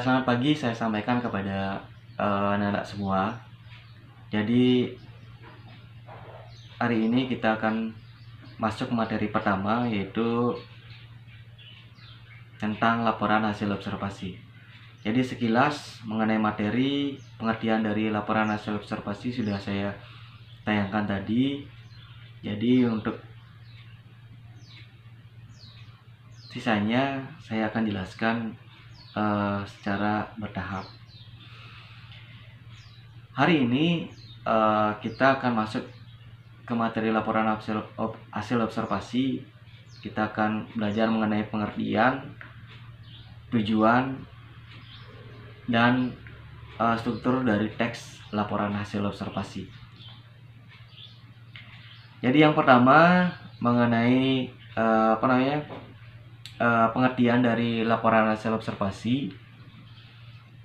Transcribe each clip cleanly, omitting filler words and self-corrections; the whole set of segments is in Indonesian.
Selamat pagi saya sampaikan kepada anak-anak semua. Jadi hari ini kita akan masuk materi pertama, yaitu tentang laporan hasil observasi. Jadi sekilas mengenai materi, pengertian dari laporan hasil observasi sudah saya tayangkan tadi. Jadi untuk sisanya saya akan jelaskan secara bertahap. Hari ini kita akan masuk ke materi laporan hasil observasi. Kita akan belajar mengenai pengertian, tujuan, dan struktur dari teks laporan hasil observasi. Jadi yang pertama mengenai pengertian dari laporan hasil observasi.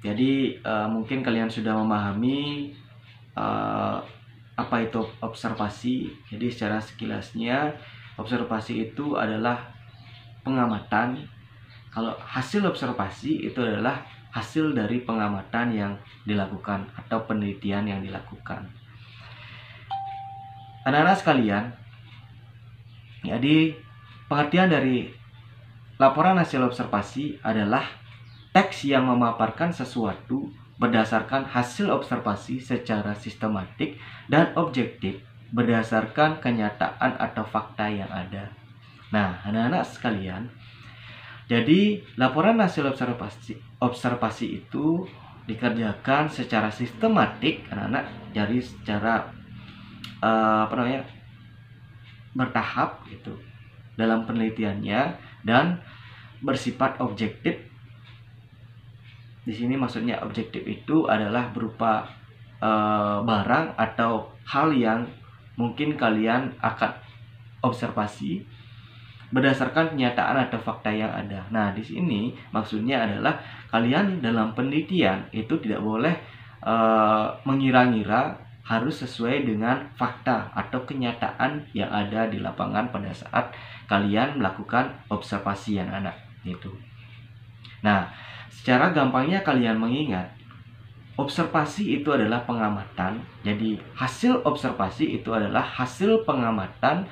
Jadi mungkin kalian sudah memahami apa itu observasi. Jadi secara sekilasnya, observasi itu adalah pengamatan. Kalau hasil observasi itu adalah hasil dari pengamatan yang dilakukan atau penelitian yang dilakukan. Anak-anak sekalian, jadi pengertian dari laporan hasil observasi adalah teks yang memaparkan sesuatu berdasarkan hasil observasi secara sistematik dan objektif berdasarkan kenyataan atau fakta yang ada. Nah, anak-anak sekalian, jadi laporan hasil observasi itu dikerjakan secara sistematik, anak-anak, jadi secara bertahap gitu dalam penelitiannya, dan bersifat objektif. Di sini maksudnya objektif itu adalah berupa barang atau hal yang mungkin kalian akan observasi berdasarkan kenyataan atau fakta yang ada. Nah, di sini maksudnya adalah kalian dalam penelitian itu tidak boleh mengira-ngira, harus sesuai dengan fakta atau kenyataan yang ada di lapangan pada saat kalian melakukan observasi yang anak gitu. Nah, secara gampangnya kalian mengingat, observasi itu adalah pengamatan. Jadi hasil observasi itu adalah hasil pengamatan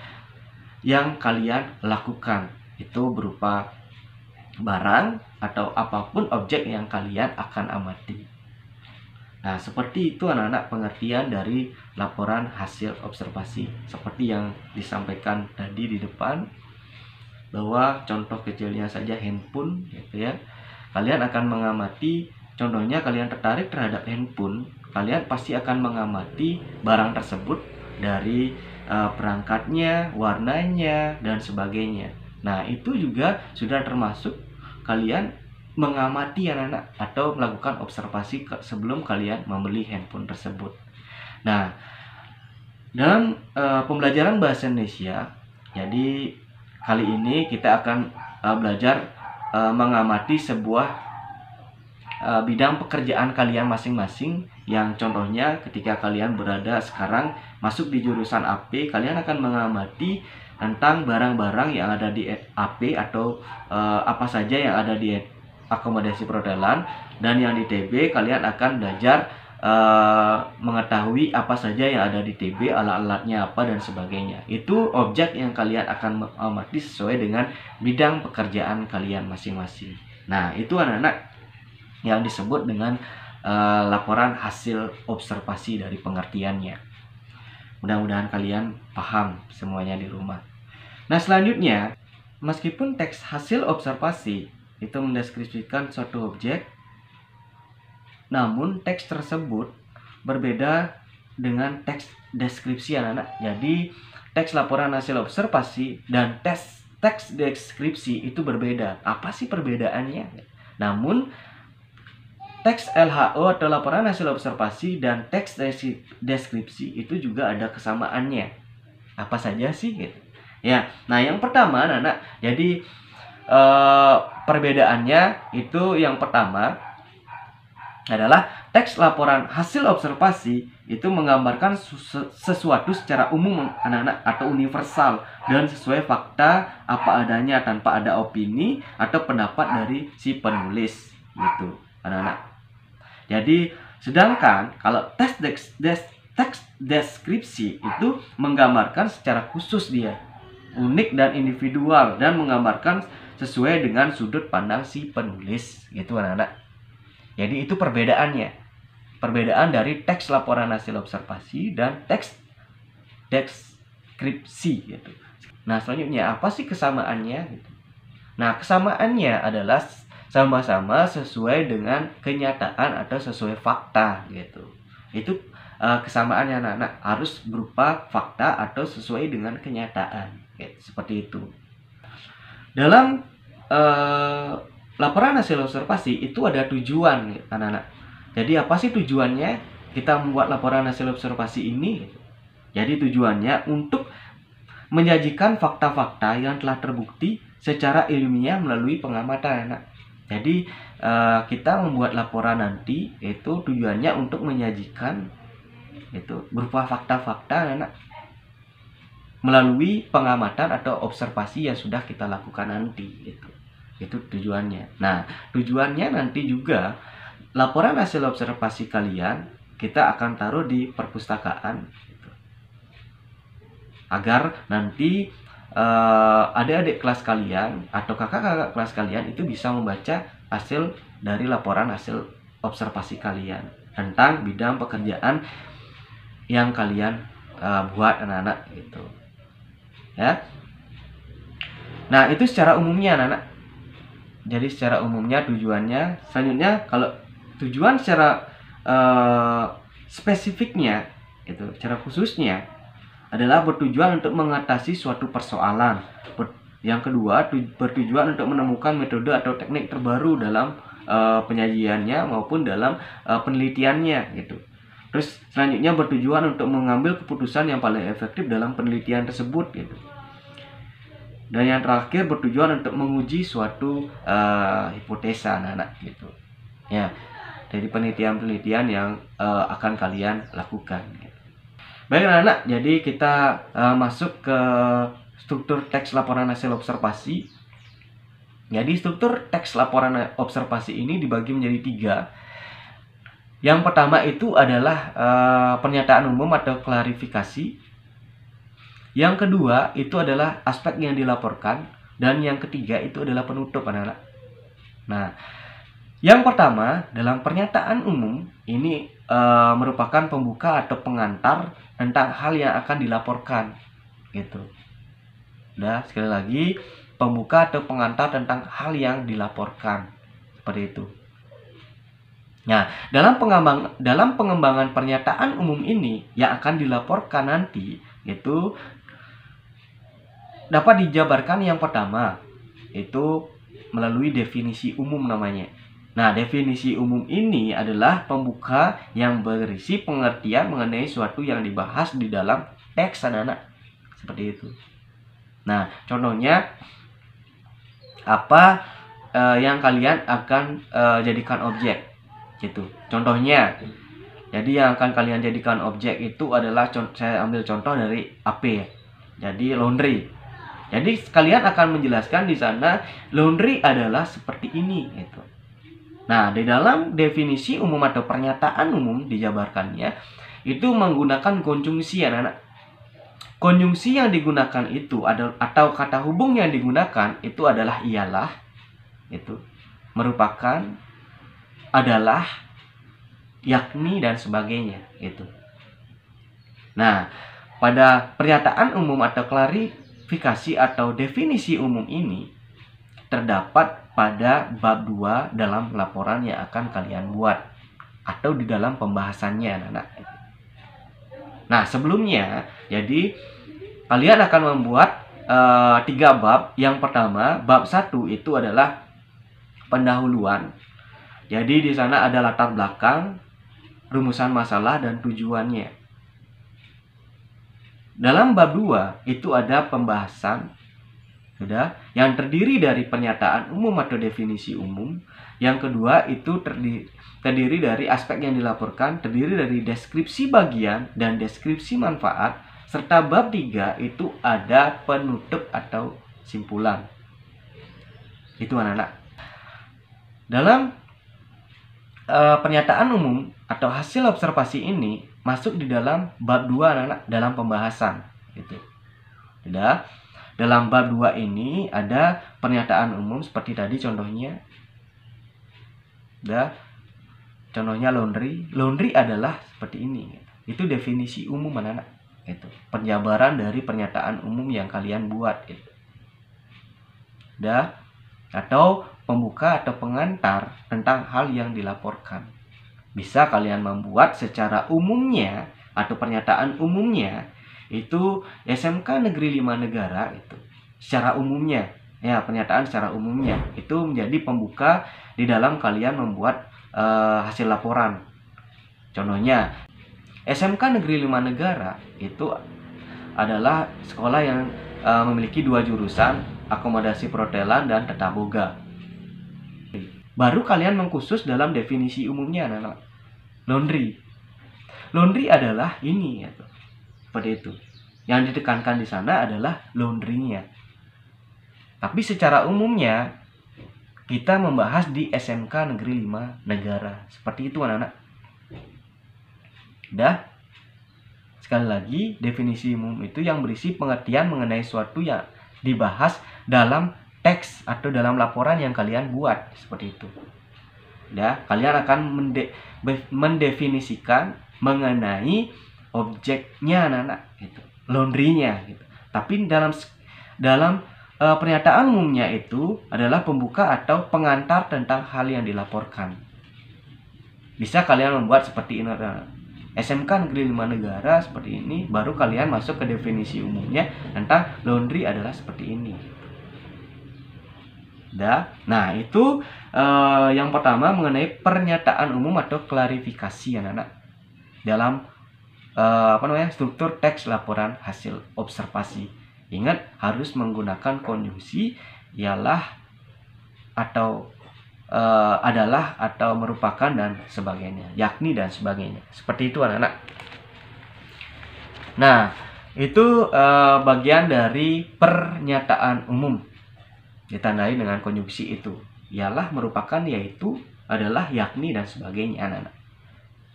yang kalian lakukan. Itu berupa barang atau apapun objek yang kalian akan amati. Nah, seperti itu anak-anak pengertian dari laporan hasil observasi. Seperti yang disampaikan tadi di depan, bahwa contoh kecilnya saja handphone gitu ya. Kalian akan mengamati, contohnya kalian tertarik terhadap handphone, kalian pasti akan mengamati barang tersebut dari perangkatnya, warnanya, dan sebagainya. Nah, itu juga sudah termasuk kalian mengamati anak-anak atau melakukan observasi sebelum kalian membeli handphone tersebut. Nah, dalam pembelajaran bahasa Indonesia, jadi kali ini kita akan belajar mengamati sebuah bidang pekerjaan kalian masing-masing, yang contohnya ketika kalian berada sekarang masuk di jurusan AP, kalian akan mengamati tentang barang-barang yang ada di AP atau apa saja yang ada di akomodasi perhotelan, dan yang di TB kalian akan belajar mengetahui apa saja yang ada di TB, alat-alatnya apa dan sebagainya. Itu objek yang kalian akan amati sesuai dengan bidang pekerjaan kalian masing-masing. Nah, itu anak-anak yang disebut dengan laporan hasil observasi dari pengertiannya. Mudah-mudahan kalian paham semuanya di rumah. Nah, selanjutnya, meskipun teks hasil observasi itu mendeskripsikan suatu objek, namun teks tersebut berbeda dengan teks deskripsi anak-anak. Jadi teks laporan hasil observasi dan teks deskripsi itu berbeda. Apa sih perbedaannya? Namun teks LHO atau laporan hasil observasi dan teks deskripsi itu juga ada kesamaannya. Apa saja sih? Ya, nah yang pertama anak-anak, jadi perbedaannya itu yang pertama adalah teks laporan hasil observasi itu menggambarkan sesuatu secara umum anak-anak atau universal dan sesuai fakta apa adanya tanpa ada opini atau pendapat dari si penulis gitu. anak-anak. Jadi sedangkan kalau teks deskripsi itu menggambarkan secara khusus, dia unik dan individual dan menggambarkan sesuai dengan sudut pandang si penulis gitu anak-anak. Jadi itu perbedaannya. Perbedaan dari teks laporan hasil observasi dan teks deskripsi gitu. Nah, selanjutnya apa sih kesamaannya gitu. Nah, kesamaannya adalah sama-sama sesuai dengan kenyataan atau sesuai fakta gitu. Itu kesamaannya anak-anak, harus berupa fakta atau sesuai dengan kenyataan gitu, seperti itu. Dalam laporan hasil observasi itu ada tujuan anak-anak. Jadi apa sih tujuannya kita membuat laporan hasil observasi ini? Jadi tujuannya untuk menyajikan fakta-fakta yang telah terbukti secara ilmiah melalui pengamatan anak. Jadi kita membuat laporan nanti itu tujuannya untuk menyajikan itu berupa fakta-fakta anak melalui pengamatan atau observasi yang sudah kita lakukan nanti gitu. Itu tujuannya. Nah, tujuannya nanti juga laporan hasil observasi kalian kita akan taruh di perpustakaan gitu. Agar nanti adik-adik kelas kalian atau kakak-kakak kelas kalian itu bisa membaca hasil dari laporan hasil observasi kalian tentang bidang pekerjaan yang kalian buat anak-anak gitu. Ya. Nah, itu secara umumnya anak-anak. Jadi secara umumnya tujuannya. Selanjutnya kalau tujuan secara spesifiknya itu, secara khususnya adalah bertujuan untuk mengatasi suatu persoalan. Yang kedua, bertujuan untuk menemukan metode atau teknik terbaru dalam penyajiannya maupun dalam penelitiannya gitu. Terus selanjutnya bertujuan untuk mengambil keputusan yang paling efektif dalam penelitian tersebut gitu. Dan yang terakhir bertujuan untuk menguji suatu hipotesa anak-anak gitu. Ya, dari penelitian-penelitian yang akan kalian lakukan gitu. Baik anak-anak, jadi kita masuk ke struktur teks laporan hasil observasi. Jadi struktur teks laporan observasi ini dibagi menjadi 3. Yang pertama itu adalah pernyataan umum atau klarifikasi. Yang kedua itu adalah aspek yang dilaporkan. Dan yang ketiga itu adalah penutup anak-anak. Nah, yang pertama dalam pernyataan umum ini merupakan pembuka atau pengantar tentang hal yang akan dilaporkan gitu. Nah, sekali lagi pembuka atau pengantar tentang hal yang dilaporkan seperti itu. Nah, dalam pengembangan pernyataan umum ini yang akan dilaporkan nanti itu dapat dijabarkan yang pertama itu melalui definisi umum namanya. Nah, definisi umum ini adalah pembuka yang berisi pengertian mengenai suatu yang dibahas di dalam teks anak-anak. Seperti itu. Nah, contohnya apa yang kalian akan jadikan objek gitu. Contohnya, jadi yang akan kalian jadikan objek itu adalah, saya ambil contoh dari AP ya. Jadi laundry. Jadi kalian akan menjelaskan di sana laundry adalah seperti ini gitu. Nah, di dalam definisi umum atau pernyataan umum dijabarkannya itu menggunakan konjungsi anak-anak. Konjungsi yang digunakan itu atau kata hubung yang digunakan itu adalah ialah, itu merupakan, adalah, yakni dan sebagainya gitu. Nah, pada pernyataan umum atau klarifikasi atau definisi umum ini terdapat pada bab 2 dalam laporan yang akan kalian buat atau di dalam pembahasannya anak-anak. Nah, sebelumnya jadi kalian akan membuat 3 bab. Yang pertama, bab 1 itu adalah pendahuluan. Jadi di sana ada latar belakang, rumusan masalah dan tujuannya. Dalam bab 2 itu ada pembahasan sudah yang terdiri dari pernyataan umum atau definisi umum. Yang kedua itu terdiri dari aspek yang dilaporkan, terdiri dari deskripsi bagian dan deskripsi manfaat, serta bab 3 itu ada penutup atau simpulan. Itu anak-anak. Dalam pernyataan umum atau hasil observasi ini masuk di dalam bab 2 anak-anak dalam pembahasan gitu. Udah. Dalam bab 2 ini ada pernyataan umum seperti tadi contohnya. Udah. Contohnya laundry. Laundry adalah seperti ini. Itu definisi umum anak-anak. Itu penjabaran dari pernyataan umum yang kalian buat itu. Udah. Atau pembuka atau pengantar tentang hal yang dilaporkan. Bisa kalian membuat secara umumnya atau pernyataan umumnya itu SMK Negeri 5 Negara itu secara umumnya ya, pernyataan secara umumnya itu menjadi pembuka di dalam kalian membuat hasil laporan. Contohnya SMK Negeri 5 Negara itu adalah sekolah yang memiliki 2 jurusan, akomodasi perhotelan dan tata boga. Baru kalian mengkhusus dalam definisi umumnya anak-anak. Laundry. Laundry adalah ini ya. Seperti itu. Yang ditekankan di sana adalah laundry-nya. Tapi secara umumnya kita membahas di SMK Negeri 5 Negara. Seperti itu anak-anak. Udah. Sekali lagi, definisi umum itu yang berisi pengertian mengenai suatu yang dibahas dalam teks atau dalam laporan yang kalian buat. Seperti itu. Ya, kalian akan mendefinisikan mengenai objeknya anak-anak gitu, laundry-nya gitu. Tapi dalam pernyataan umumnya itu adalah pembuka atau pengantar tentang hal yang dilaporkan. Bisa kalian membuat seperti ini SMK Negeri 5 Negara seperti ini, baru kalian masuk ke definisi umumnya tentang laundry adalah seperti ini. Nah, itu yang pertama mengenai pernyataan umum atau klarifikasi anak-anak dalam struktur teks laporan hasil observasi. Ingat, harus menggunakan konjungsi ialah atau adalah atau merupakan dan sebagainya, yakni dan sebagainya. Seperti itu anak-anak. Nah, itu bagian dari pernyataan umum. Ditandai dengan konjungsi itu. Ialah, merupakan, yaitu, adalah, yakni, dan sebagainya anak-anak.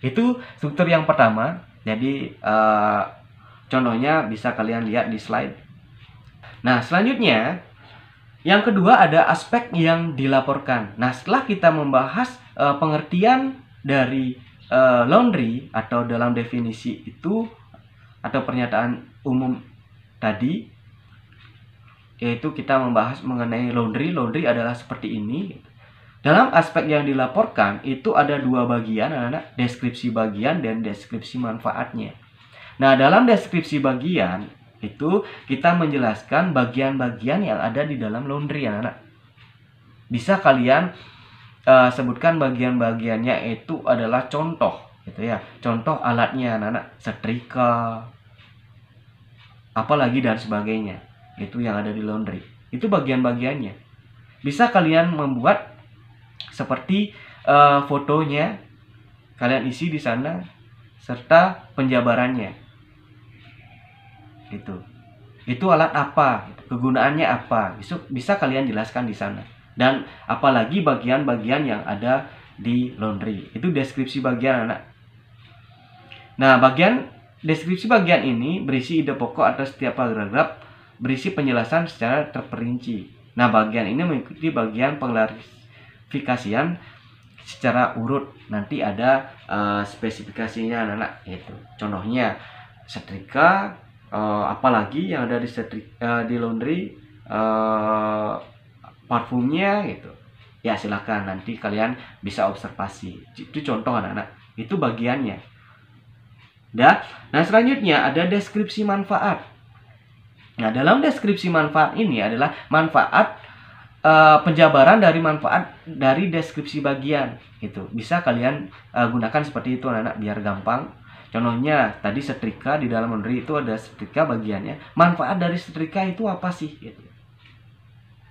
Itu struktur yang pertama. Jadi contohnya bisa kalian lihat di slide. Nah, selanjutnya yang kedua ada aspek yang dilaporkan. Nah, setelah kita membahas pengertian dari laundry atau dalam definisi itu atau pernyataan umum tadi, yaitu kita membahas mengenai laundry. Laundry adalah seperti ini. Dalam aspek yang dilaporkan itu ada 2 bagian anak-anak, deskripsi bagian dan deskripsi manfaatnya. Nah, dalam deskripsi bagian itu kita menjelaskan bagian-bagian yang ada di dalam laundry anak-anak. Bisa kalian sebutkan bagian-bagiannya itu adalah contoh gitu ya. Contoh alatnya anak-anak, setrika, apalagi dan sebagainya. Itu yang ada di laundry. Itu bagian-bagiannya. Bisa kalian membuat seperti fotonya, kalian isi di sana serta penjabarannya. Itu alat apa, kegunaannya apa, bisa kalian jelaskan di sana. Dan apalagi bagian-bagian yang ada di laundry. Itu deskripsi bagian anak. Nah, bagian deskripsi bagian ini berisi ide pokok atas setiap paragraf, berisi penjelasan secara terperinci. Nah, bagian ini mengikuti bagian pengklarifikasian secara urut. Nanti ada spesifikasinya anak-anak, yaitu contohnya setrika, apalagi yang ada di laundry, parfumnya gitu. Ya, silakan nanti kalian bisa observasi. Itu contoh anak-anak. Itu bagiannya. Nah, selanjutnya ada deskripsi manfaat. Nah, dalam deskripsi manfaat ini adalah manfaat penjabaran dari manfaat dari deskripsi bagian gitu. Bisa kalian gunakan seperti itu anak-anak biar gampang. Contohnya tadi setrika, di dalam laundry itu ada setrika bagiannya. Manfaat dari setrika itu apa sih gitu.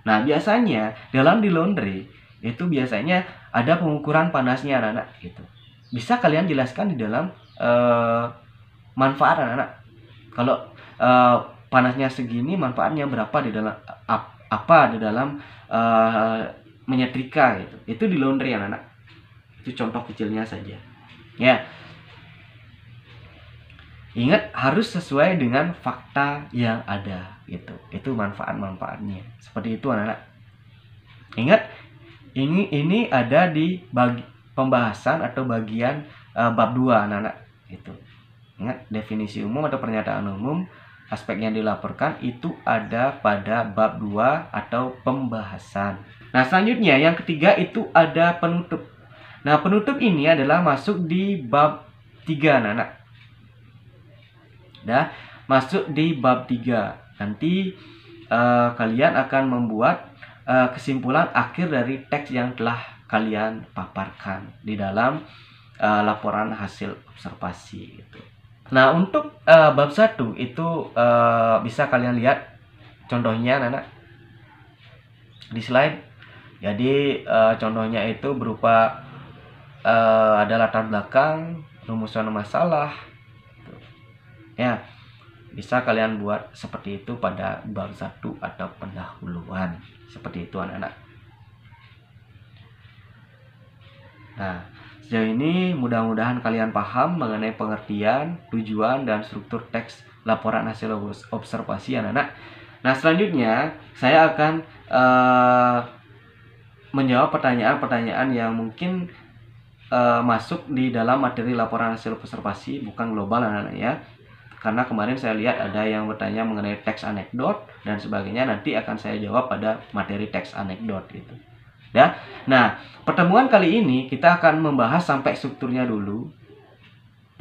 Nah, biasanya dalam di laundry itu biasanya ada pengukuran panasnya anak-anak gitu. Bisa kalian jelaskan di dalam manfaat anak-anak. Kalau panasnya segini, manfaatnya berapa di dalam apa di dalam menyetrika gitu. Itu di laundry anak-anak. Itu contoh kecilnya saja. Ya. Ingat, harus sesuai dengan fakta yang ada gitu. Itu manfaat-manfaatnya. Seperti itu anak-anak. Ingat, ini ada di pembahasan atau bagian bab 2 anak-anak gitu. Ingat, definisi umum atau pernyataan umum, aspek yang dilaporkan itu ada pada bab 2 atau pembahasan. Nah, selanjutnya yang ketiga itu ada penutup. Nah, penutup ini adalah masuk di bab 3 anak-anak. Dah masuk di bab 3. Nanti kalian akan membuat kesimpulan akhir dari teks yang telah kalian paparkan di dalam laporan hasil observasi gitu. Nah, untuk bab 1 itu bisa kalian lihat contohnya anak-anak di slide. Jadi contohnya itu berupa ada latar belakang, rumusan masalah. Ya, bisa kalian buat seperti itu pada bab 1 atau pendahuluan. Seperti itu anak-anak. Nah, sejauh ini mudah-mudahan kalian paham mengenai pengertian, tujuan, dan struktur teks laporan hasil observasi anak-anak. Nah, selanjutnya saya akan menjawab pertanyaan-pertanyaan yang mungkin masuk di dalam materi laporan hasil observasi, bukan global anak-anak ya. Karena kemarin saya lihat ada yang bertanya mengenai teks anekdot dan sebagainya, nanti akan saya jawab pada materi teks anekdot gitu. Ya. Nah, pertemuan kali ini kita akan membahas sampai strukturnya dulu.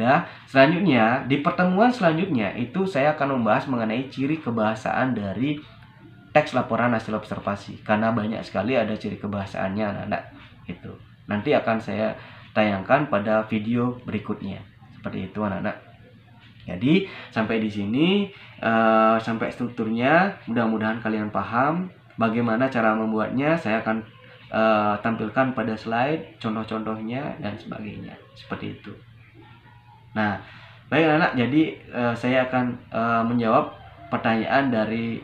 Ya. Selanjutnya, di pertemuan selanjutnya itu saya akan membahas mengenai ciri kebahasaan dari teks laporan hasil observasi. Karena banyak sekali ada ciri kebahasaannya anak-anak gitu. Nanti akan saya tayangkan pada video berikutnya. Seperti itu anak-anak. Jadi sampai di sini sampai strukturnya, mudah-mudahan kalian paham bagaimana cara membuatnya. Saya akan tampilkan pada slide contoh-contohnya dan sebagainya, seperti itu. Nah, baik anak-anak, jadi saya akan menjawab pertanyaan dari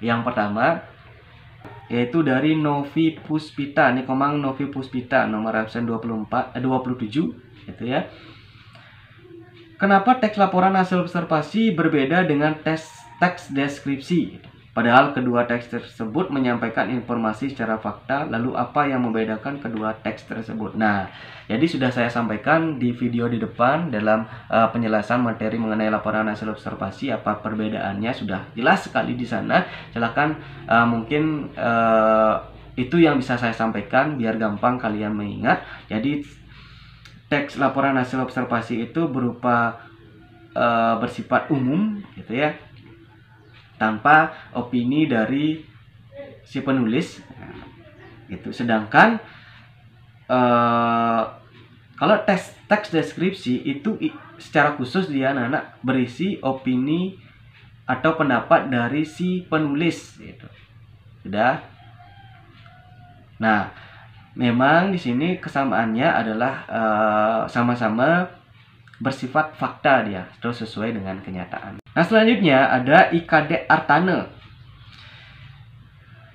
yang pertama, yaitu dari Novi Puspita. Ini Komang Novi Puspita, nomor absen 27 gitu ya. Kenapa teks laporan hasil observasi berbeda dengan teks deskripsi? Padahal kedua teks tersebut menyampaikan informasi secara fakta, lalu apa yang membedakan kedua teks tersebut? Nah, jadi sudah saya sampaikan di video di depan dalam penjelasan materi mengenai laporan hasil observasi, apa perbedaannya sudah jelas sekali di sana. Silakan mungkin itu yang bisa saya sampaikan biar gampang kalian mengingat. Jadi teks laporan hasil observasi itu berupa bersifat umum gitu ya, tanpa opini dari si penulis gitu. Sedangkan kalau teks deskripsi itu secara khusus dia anak-anak berisi opini atau pendapat dari si penulis gitu. Sudah. Nah, memang di sini kesamaannya adalah sama-sama bersifat fakta dia, terus sesuai dengan kenyataan. Nah, selanjutnya ada IKD Artane.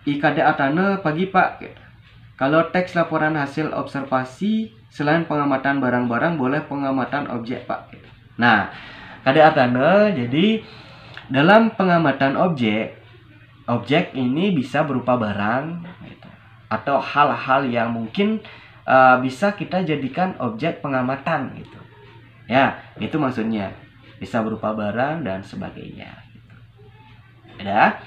IKD Artane pagi Pak. Kalau teks laporan hasil observasi selain pengamatan barang-barang boleh pengamatan objek Pak. Nah, IKD Artane jadi dalam pengamatan objek ini bisa berupa barang gitu, atau hal-hal yang mungkin bisa kita jadikan objek pengamatan gitu. Ya, itu maksudnya. Bisa berupa barang dan sebagainya. Ada?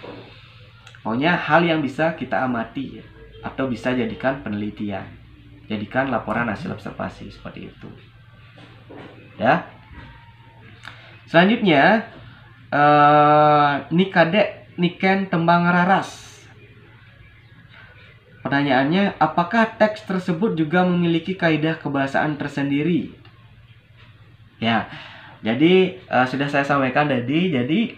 Pokoknya hal yang bisa kita amati atau bisa jadikan penelitian. Jadikan laporan hasil observasi seperti itu. Ya. Selanjutnya Niken tembang raras. Pertanyaannya, apakah teks tersebut juga memiliki kaidah kebahasaan tersendiri? Ya, jadi sudah saya sampaikan tadi. Jadi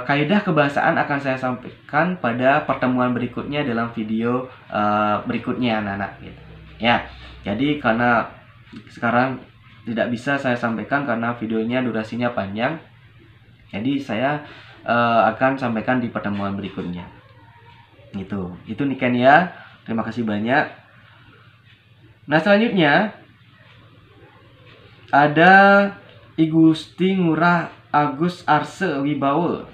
kaidah kebahasaan akan saya sampaikan pada pertemuan berikutnya dalam video berikutnya anak-anak gitu. Ya, jadi karena sekarang tidak bisa saya sampaikan karena videonya durasinya panjang, jadi saya akan sampaikan di pertemuan berikutnya. Gitu. Itu Niken ya. Terima kasih banyak. Nah, selanjutnya ada I Gusti Ngurah Agus Arse Wibawa.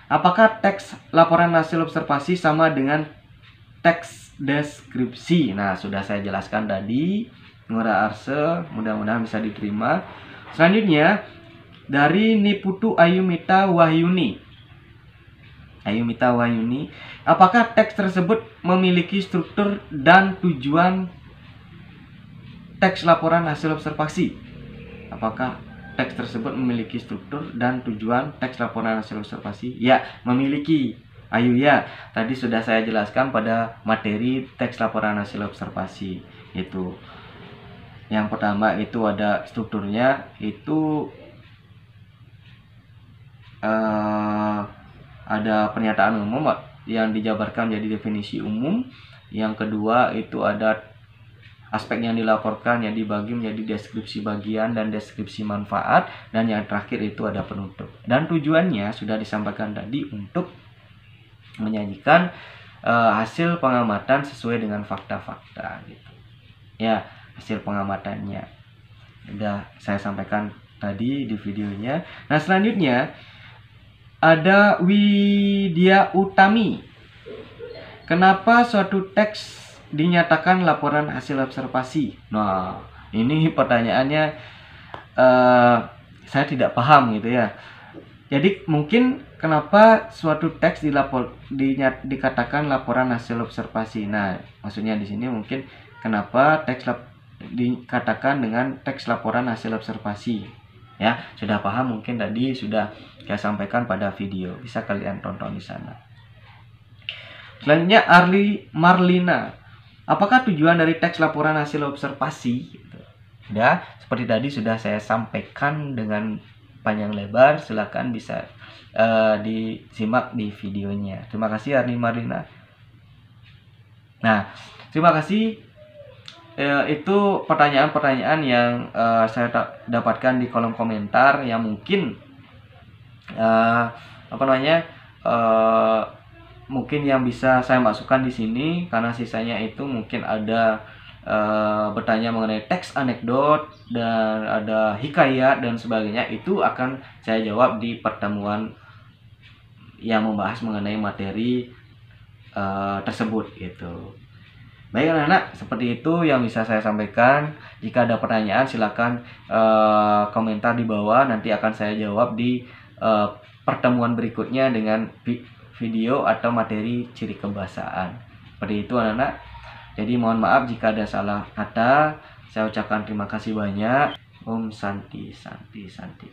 Apakah teks laporan hasil observasi sama dengan teks deskripsi? Nah, sudah saya jelaskan tadi. Ngurah Arse, mudah-mudahan bisa diterima. Selanjutnya dari Niputu Ayumita Wahyuni. Apakah teks tersebut memiliki struktur dan tujuan teks laporan hasil observasi? Apakah teks tersebut memiliki struktur dan tujuan teks laporan hasil observasi? Ya, memiliki. Ayo ya, tadi sudah saya jelaskan pada materi teks laporan hasil observasi. Itu yang pertama itu ada strukturnya, itu ada pernyataan umum yang dijabarkan menjadi definisi umum. Yang kedua itu ada aspek yang dilaporkan yang dibagi menjadi deskripsi bagian dan deskripsi manfaat. Dan yang terakhir itu ada penutup. Dan tujuannya sudah disampaikan tadi untuk menyajikan hasil pengamatan sesuai dengan fakta-fakta gitu. Ya, hasil pengamatannya sudah saya sampaikan tadi di videonya. Nah, selanjutnya ada Widya Utami. Kenapa suatu teks dinyatakan laporan hasil observasi? Nah, ini pertanyaannya saya tidak paham gitu ya. Jadi mungkin kenapa suatu teks dikatakan laporan hasil observasi. Nah, maksudnya di sini mungkin kenapa teks dikatakan dengan teks laporan hasil observasi. Ya, sudah paham mungkin tadi sudah saya sampaikan pada video. Bisa kalian tonton di sana. Selanjutnya Marlina. Apakah tujuan dari teks laporan hasil observasi? Ya, seperti tadi sudah saya sampaikan dengan panjang lebar. Silakan bisa disimak di videonya. Terima kasih Marlina. Nah, terima kasih. Itu pertanyaan-pertanyaan yang saya dapatkan di kolom komentar yang mungkin mungkin yang bisa saya masukkan di sini, karena sisanya itu mungkin ada bertanya mengenai teks anekdot dan ada hikayat dan sebagainya. Itu akan saya jawab di pertemuan yang membahas mengenai materi tersebut gitu. Baik anak-anak, seperti itu yang bisa saya sampaikan. Jika ada pertanyaan silakan komentar di bawah, nanti akan saya jawab di pertemuan berikutnya dengan video atau materi ciri kebahasaan. Seperti itu anak-anak. Jadi mohon maaf jika ada salah kata. Saya ucapkan terima kasih banyak. Om Santi Santi Santi.